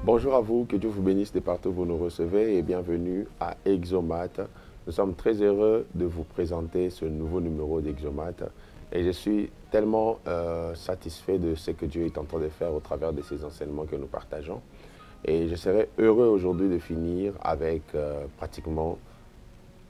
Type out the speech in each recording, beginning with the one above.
Bonjour à vous, que Dieu vous bénisse de partout où vous nous recevez et bienvenue à Exomate. Nous sommes très heureux de vous présenter ce nouveau numéro d'Exomate et je suis tellement satisfait de ce que Dieu est en train de faire au travers de ces enseignements que nous partageons. Et je serais heureux aujourd'hui de finir avec pratiquement,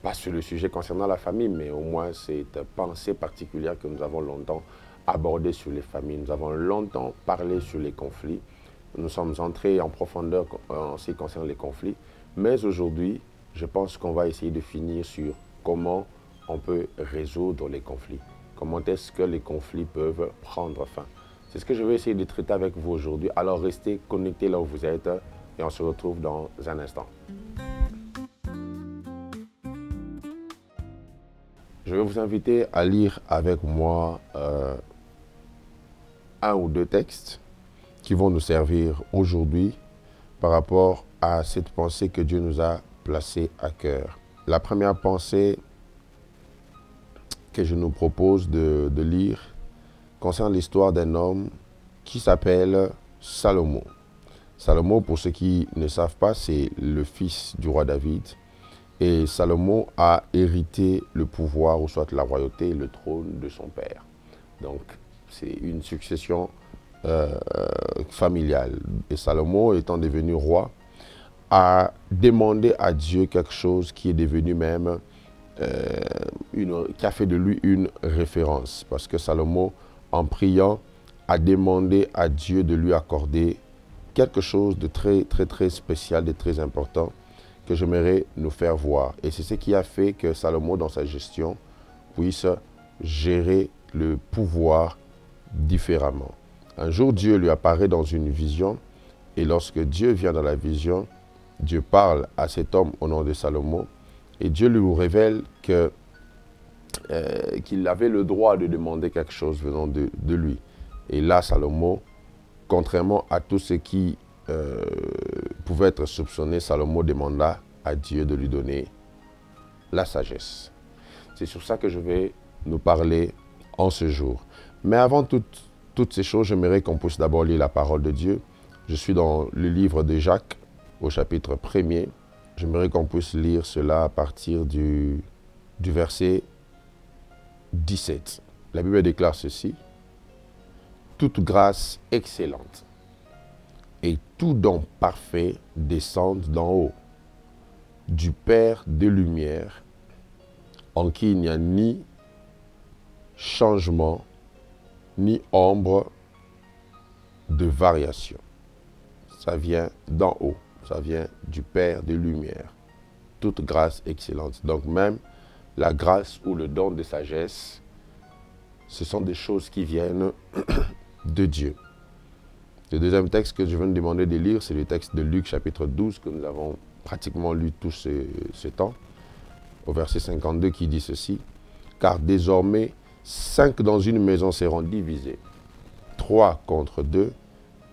pas sur le sujet concernant la famille, mais au moins cette pensée particulière que nous avons longtemps abordée sur les familles. Nous avons longtemps parlé sur les conflits. Nous sommes entrés en profondeur en ce qui concerne les conflits. Mais aujourd'hui, je pense qu'on va essayer de finir sur comment on peut résoudre les conflits. Comment est-ce que les conflits peuvent prendre fin. C'est ce que je vais essayer de traiter avec vous aujourd'hui. Alors restez connectés là où vous êtes et on se retrouve dans un instant. Je vais vous inviter à lire avec moi un ou deux textes qui vont nous servir aujourd'hui par rapport à cette pensée que Dieu nous a placée à cœur. La première pensée que je nous propose de lire concerne l'histoire d'un homme qui s'appelle Salomon. Salomon, pour ceux qui ne savent pas, c'est le fils du roi David. Et Salomon a hérité le pouvoir, ou soit la royauté et le trône de son père. Donc, c'est une succession familiale. Et Salomon, étant devenu roi, a demandé à Dieu quelque chose qui est devenu même, qui a fait de lui une référence. Parce que Salomon, en priant, a demandé à Dieu de lui accorder quelque chose de très spécial, de très important, que j'aimerais nous faire voir. Et c'est ce qui a fait que Salomon, dans sa gestion, puisse gérer le pouvoir différemment. Un jour, Dieu lui apparaît dans une vision, et lorsque Dieu vient dans la vision, Dieu parle à cet homme au nom de Salomon, et Dieu lui révèle que, qu'il avait le droit de demander quelque chose venant de lui. Et là, Salomon, contrairement à tout ce qui pouvait être soupçonné, Salomon demanda à Dieu de lui donner la sagesse. C'est sur ça que je vais nous parler en ce jour. Mais avant toutes ces choses, j'aimerais qu'on puisse d'abord lire la parole de Dieu. Je suis dans le livre de Jacques, au chapitre 1er. J'aimerais qu'on puisse lire cela à partir du verset 17. La Bible déclare ceci. Toute grâce excellente et tout don parfait descendent d'en haut, du Père des Lumières, en qui il n'y a ni changement, ni ombre de variation. Ça vient d'en haut, ça vient du Père des Lumières. Toute grâce excellente. Donc même la grâce ou le don de sagesse, ce sont des choses qui viennent de Dieu. Le deuxième texte que je vais nous demander de lire, c'est le texte de Luc chapitre 12 que nous avons pratiquement lu tout ce temps, au verset 52 qui dit ceci. Car désormais, 5 dans une maison seront divisés, 3 contre 2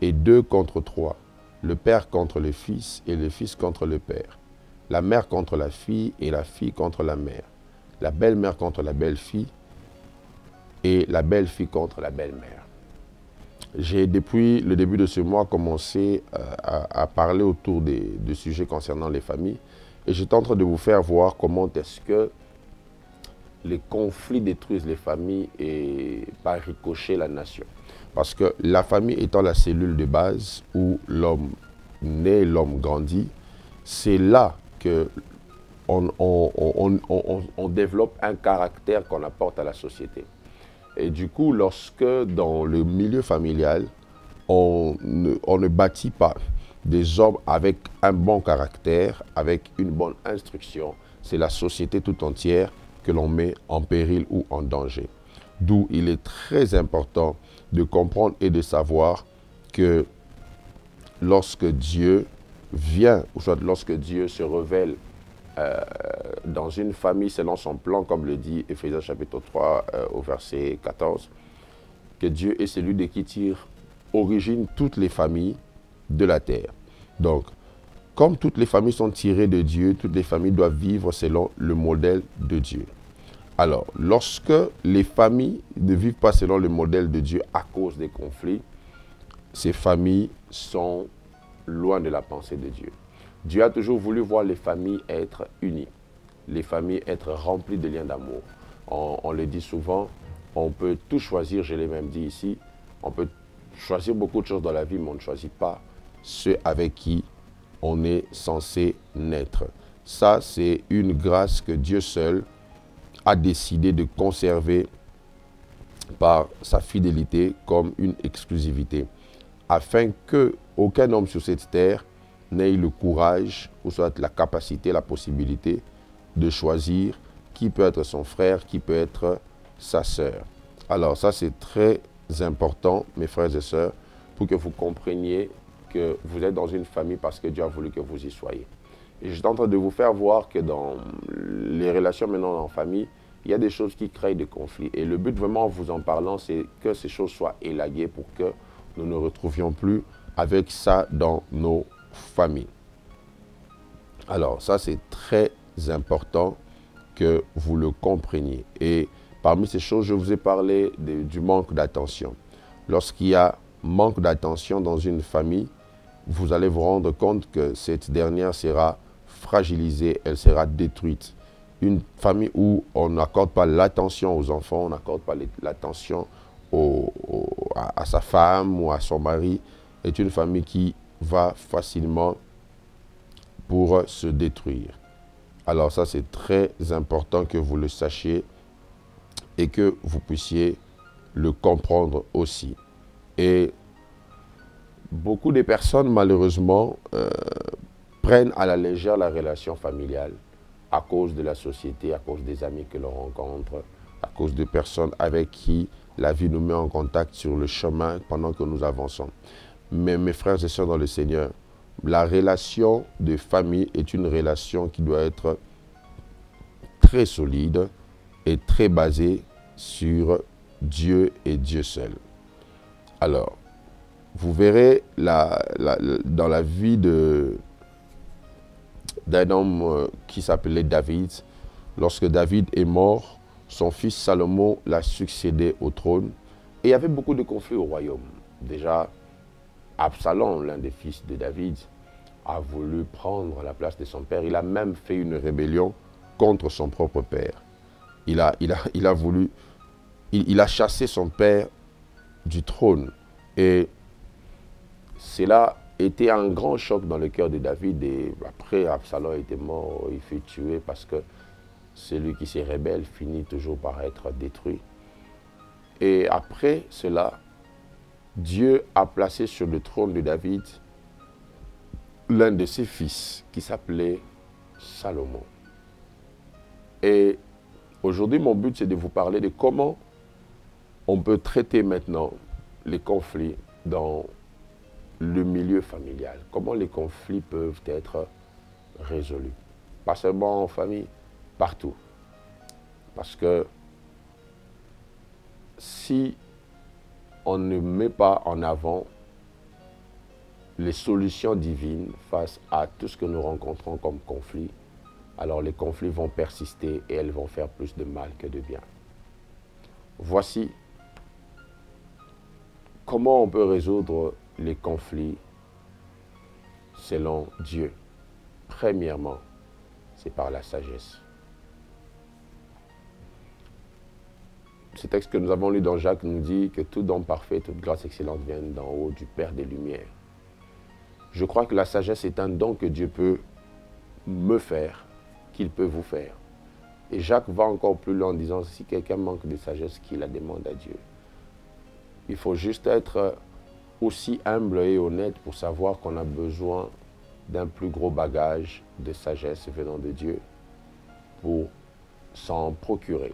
et 2 contre 3, le père contre le fils et le fils contre le père, la mère contre la fille et la fille contre la mère, la belle-mère contre la belle-fille et la belle-fille contre la belle-mère. J'ai depuis le début de ce mois commencé à parler autour de sujets concernant les familles et j'étais en train de vous faire voir comment est-ce que les conflits détruisent les familles et par ricochet la nation. Parce que la famille étant la cellule de base où l'homme naît, l'homme grandit, c'est là que on développe un caractère qu'on apporte à la société. Et du coup, lorsque dans le milieu familial, on ne bâtit pas des hommes avec un bon caractère, avec une bonne instruction, c'est la société tout entière que l'on met en péril ou en danger. D'où il est très important de comprendre et de savoir que lorsque Dieu vient, ou soit lorsque Dieu se révèle dans une famille selon son plan, comme le dit Éphésiens chapitre 3 au verset 14, que Dieu est celui de qui tire origine toutes les familles de la terre. Donc, comme toutes les familles sont tirées de Dieu, toutes les familles doivent vivre selon le modèle de Dieu. Alors, lorsque les familles ne vivent pas selon le modèle de Dieu à cause des conflits, ces familles sont loin de la pensée de Dieu. Dieu a toujours voulu voir les familles être unies, les familles être remplies de liens d'amour. On le dit souvent, on peut tout choisir, je l'ai même dit ici, on peut choisir beaucoup de choses dans la vie, mais on ne choisit pas ceux avec qui on est censé naître. Ça, c'est une grâce que Dieu seul a décidé de conserver par sa fidélité comme une exclusivité, afin qu'aucun homme sur cette terre n'ait le courage, ou soit la capacité, la possibilité de choisir qui peut être son frère, qui peut être sa sœur. Alors ça, c'est très important, mes frères et sœurs, pour que vous compreniez que vous êtes dans une famille parce que Dieu a voulu que vous y soyez. Et je suis en train de vous faire voir que dans les relations maintenant en famille, il y a des choses qui créent des conflits. Et le but vraiment en vous en parlant, c'est que ces choses soient élaguées pour que nous ne retrouvions plus avec ça dans nos familles. Alors ça, c'est très important que vous le compreniez. Et parmi ces choses, je vous ai parlé du manque d'attention. Lorsqu'il y a manque d'attention dans une famille, vous allez vous rendre compte que cette dernière sera fragilisée, elle sera détruite. Une famille où on n'accorde pas l'attention aux enfants, on n'accorde pas l'attention à sa femme ou à son mari, est une famille qui va facilement pour se détruire. Alors ça, c'est très important que vous le sachiez et que vous puissiez le comprendre aussi. Et beaucoup de personnes, malheureusement, prennent à la légère la relation familiale à cause de la société, à cause des amis que l'on rencontre, à cause de personnes avec qui la vie nous met en contact sur le chemin pendant que nous avançons. Mais mes frères et sœurs dans le Seigneur, la relation de famille est une relation qui doit être très solide et très basée sur Dieu et Dieu seul. Alors, vous verrez dans la vie d'un homme qui s'appelait David, lorsque David est mort, son fils Salomon l'a succédé au trône. Et il y avait beaucoup de conflits au royaume. Déjà, Absalom, l'un des fils de David, a voulu prendre la place de son père. Il a même fait une rébellion contre son propre père. Il a chassé son père du trône. Et cela était un grand choc dans le cœur de David. Et après, Absalom était mort, il fut tué parce que celui qui se rebelle finit toujours par être détruit. Et après cela, Dieu a placé sur le trône de David l'un de ses fils qui s'appelait Salomon. Et aujourd'hui, mon but, c'est de vous parler de comment on peut traiter maintenant les conflits dans le milieu familial. Comment les conflits peuvent être résolus. Pas seulement en famille, partout. Parce que si on ne met pas en avant les solutions divines face à tout ce que nous rencontrons comme conflit, alors les conflits vont persister et elles vont faire plus de mal que de bien. Voici comment on peut résoudre les conflits selon Dieu. Premièrement, c'est par la sagesse. Ce texte que nous avons lu dans Jacques nous dit que tout don parfait, toute grâce excellente viennent d'en haut du Père des Lumières. Je crois que la sagesse est un don que Dieu peut me faire, qu'il peut vous faire. Et Jacques va encore plus loin en disant, si quelqu'un manque de sagesse, qu'il la demande à Dieu. Il faut juste être aussi humble et honnête pour savoir qu'on a besoin d'un plus gros bagage de sagesse venant de Dieu pour s'en procurer.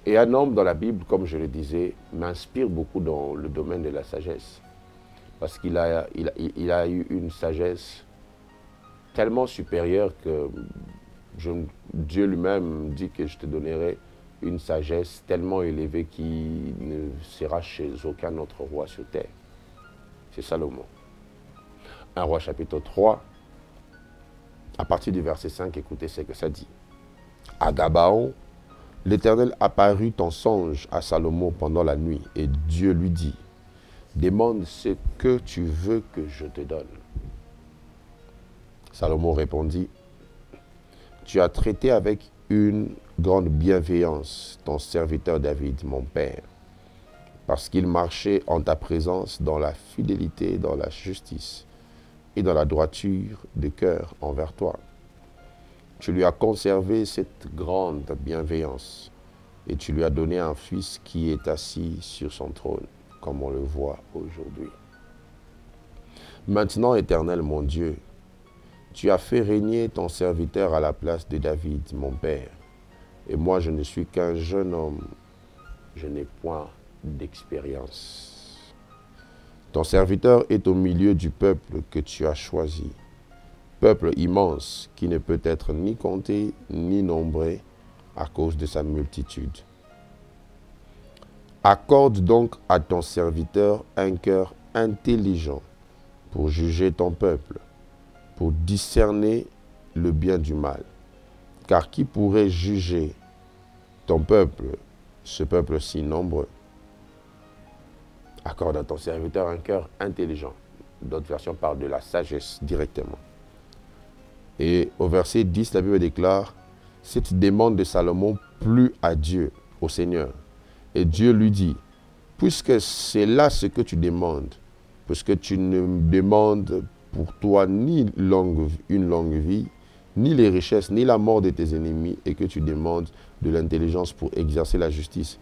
Et un homme dans la Bible, comme je le disais, m'inspire beaucoup dans le domaine de la sagesse. Parce qu'il a eu une sagesse tellement supérieure que Dieu lui-même dit que je te donnerai une sagesse tellement élevée qui ne sera chez aucun autre roi sur terre. C'est Salomon. 1 Roi chapitre 3, à partir du verset 5, écoutez ce que ça dit. À Gabaon, l'Éternel apparut en songe à Salomon pendant la nuit, et Dieu lui dit, demande ce que tu veux que je te donne. Salomon répondit, tu as traité avec une grande bienveillance ton serviteur David, mon père, parce qu'il marchait en ta présence dans la fidélité, dans la justice et dans la droiture de cœur envers toi. Tu lui as conservé cette grande bienveillance et tu lui as donné un fils qui est assis sur son trône, comme on le voit aujourd'hui. Maintenant, Éternel mon Dieu, tu as fait régner ton serviteur à la place de David, mon père. Et moi, je ne suis qu'un jeune homme. Je n'ai point d'expérience. Ton serviteur est au milieu du peuple que tu as choisi. Peuple immense qui ne peut être ni compté ni nombré à cause de sa multitude. Accorde donc à ton serviteur un cœur intelligent pour juger ton peuple, pour discerner le bien du mal. Car qui pourrait juger ton peuple, ce peuple si nombreux? Accorde à ton serviteur un cœur intelligent. D'autres versions parlent de la sagesse directement. Et au verset 10, la Bible déclare, cette demande de Salomon plut à Dieu, au Seigneur. Et Dieu lui dit, puisque c'est là ce que tu demandes, puisque tu ne me demandes pour toi ni une longue vie, ni les richesses, ni la mort de tes ennemis, et que tu demandes de l'intelligence pour exercer la justice.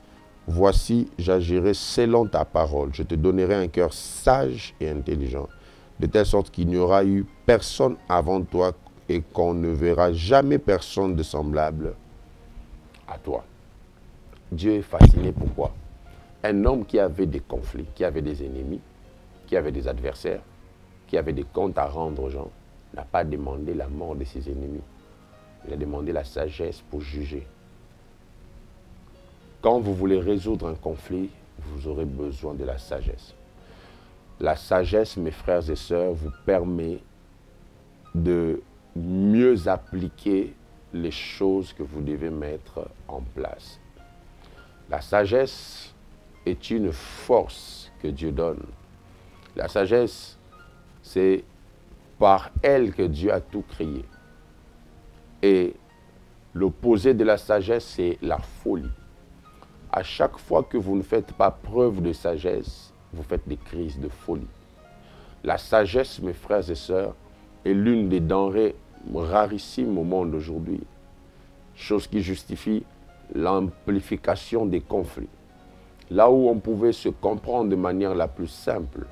Voici, j'agirai selon ta parole. Je te donnerai un cœur sage et intelligent, de telle sorte qu'il n'y aura eu personne avant toi et qu'on ne verra jamais personne de semblable à toi. Dieu est fasciné. Pourquoi? Un homme qui avait des conflits, qui avait des ennemis, qui avait des adversaires, qui avait des comptes à rendre aux gens, n'a pas demandé la mort de ses ennemis. Il a demandé la sagesse pour juger. Quand vous voulez résoudre un conflit, vous aurez besoin de la sagesse. La sagesse, mes frères et sœurs, vous permet de mieux appliquer les choses que vous devez mettre en place. La sagesse est une force que Dieu donne. La sagesse, c'est par elle que Dieu a tout créé. Et l'opposé de la sagesse, c'est la folie. À chaque fois que vous ne faites pas preuve de sagesse, vous faites des crises de folie. La sagesse, mes frères et sœurs, est l'une des denrées rarissimes au monde aujourd'hui. Chose qui justifie l'amplification des conflits. Là où on pouvait se comprendre de manière la plus simple,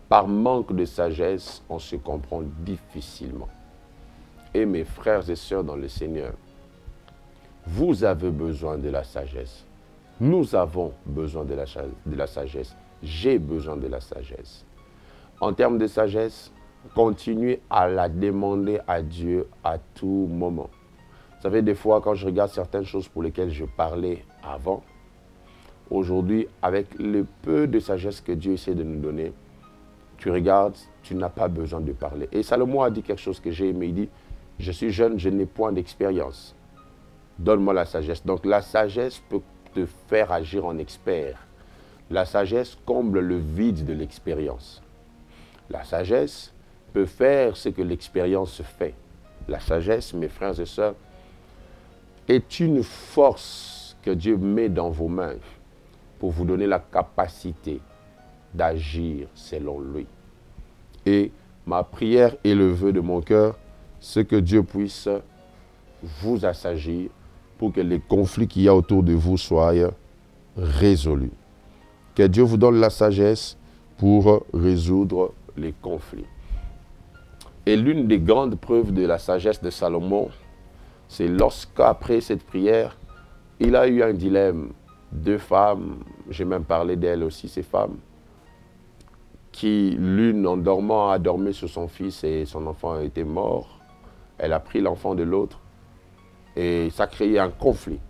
par manque de sagesse, on se comprend difficilement. Et mes frères et sœurs dans le Seigneur, vous avez besoin de la sagesse. Nous avons besoin de la sagesse. J'ai besoin de la sagesse. En termes de sagesse, continuez à la demander à Dieu à tout moment. Vous savez, des fois, quand je regarde certaines choses pour lesquelles je parlais avant, aujourd'hui, avec le peu de sagesse que Dieu essaie de nous donner, tu regardes, tu n'as pas besoin de parler. Et Salomon a dit quelque chose que j'ai aimé. Il dit, je suis jeune, je n'ai point d'expérience. Donne-moi la sagesse. Donc la sagesse peut te faire agir en expert. La sagesse comble le vide de l'expérience. La sagesse peut faire ce que l'expérience fait. La sagesse, mes frères et sœurs, est une force que Dieu met dans vos mains pour vous donner la capacité d'agir selon lui. Et ma prière et le vœu de mon cœur, c'est que Dieu puisse vous assagir pour que les conflits qu'il y a autour de vous soient résolus. Que Dieu vous donne la sagesse pour résoudre les conflits. Et l'une des grandes preuves de la sagesse de Salomon, c'est lorsqu'après cette prière, il a eu un dilemme. Deux femmes, j'ai même parlé d'elles aussi, ces femmes, qui l'une en dormant a dormi sur son fils et son enfant était mort. Elle a pris l'enfant de l'autre et ça a créé un conflit.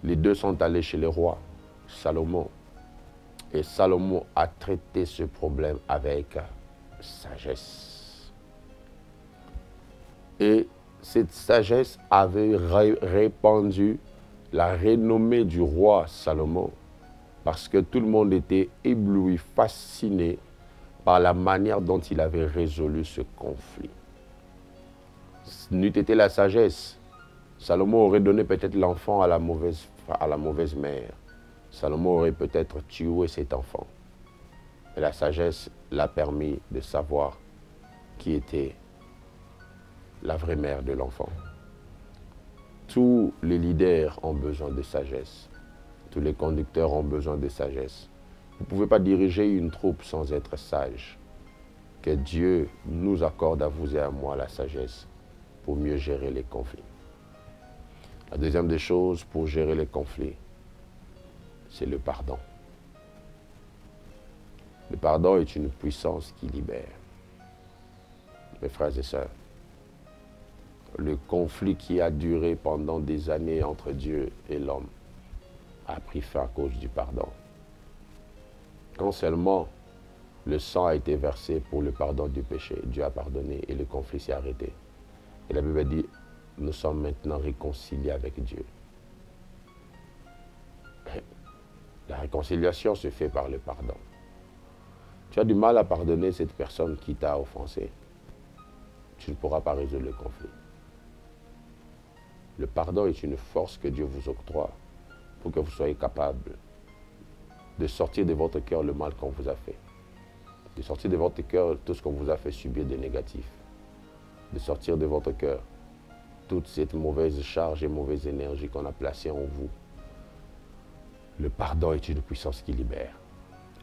Les deux sont allés chez le roi Salomon et Salomon a traité ce problème avec sagesse. Et cette sagesse avait répandu la renommée du roi Salomon parce que tout le monde était ébloui, fasciné par la manière dont il avait résolu ce conflit. N'eût été la sagesse, Salomon aurait donné peut-être l'enfant à la mauvaise mère. Salomon aurait peut-être tué cet enfant. Mais la sagesse l'a permis de savoir qui était la vraie mère de l'enfant. Tous les leaders ont besoin de sagesse. Tous les conducteurs ont besoin de sagesse. Vous ne pouvez pas diriger une troupe sans être sage. Que Dieu nous accorde à vous et à moi la sagesse pour mieux gérer les conflits. La deuxième des choses pour gérer les conflits, c'est le pardon. Le pardon est une puissance qui libère. Mes frères et sœurs, le conflit qui a duré pendant des années entre Dieu et l'homme a pris fin à cause du pardon. Quand seulement le sang a été versé pour le pardon du péché, Dieu a pardonné et le conflit s'est arrêté. Et la Bible dit, nous sommes maintenant réconciliés avec Dieu. La réconciliation se fait par le pardon. Tu as du mal à pardonner cette personne qui t'a offensé. Tu ne pourras pas résoudre le conflit. Le pardon est une force que Dieu vous octroie pour que vous soyez capable de sortir de votre cœur le mal qu'on vous a fait. De sortir de votre cœur tout ce qu'on vous a fait subir de négatif. De sortir de votre cœur toute cette mauvaise charge et mauvaise énergie qu'on a placée en vous. Le pardon est une puissance qui libère.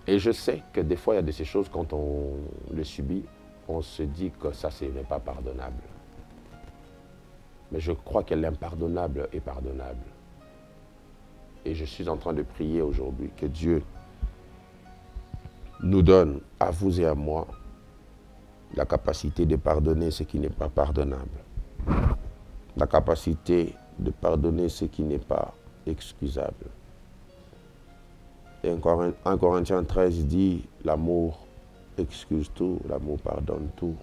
Et je sais que des fois, il y a de ces choses, quand on le subit, on se dit que ça, ce n'est pas pardonnable. Mais je crois que l'impardonnable est pardonnable. Et je suis en train de prier aujourd'hui que Dieu nous donne, à vous et à moi, la capacité de pardonner ce qui n'est pas pardonnable. La capacité de pardonner ce qui n'est pas excusable. Et 1 Corinthiens 13 dit, l'amour excuse tout, l'amour pardonne tout.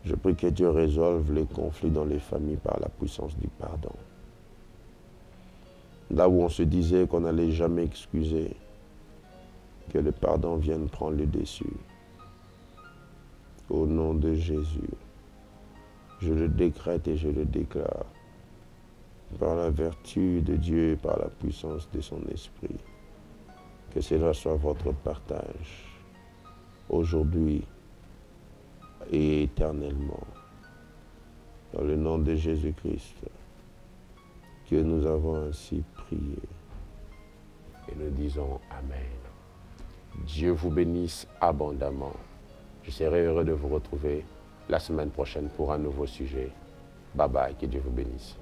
Je prie que Dieu résolve les conflits dans les familles par la puissance du pardon. Là où on se disait qu'on n'allait jamais excuser, que le pardon vienne prendre le dessus. Au nom de Jésus, je le décrète et je le déclare. Par la vertu de Dieu et par la puissance de son esprit. Que cela soit votre partage, aujourd'hui et éternellement. Dans le nom de Jésus-Christ, que nous avons ainsi prié. Et nous disons Amen. Dieu vous bénisse abondamment. Je serai heureux de vous retrouver la semaine prochaine pour un nouveau sujet. Bye bye, que Dieu vous bénisse.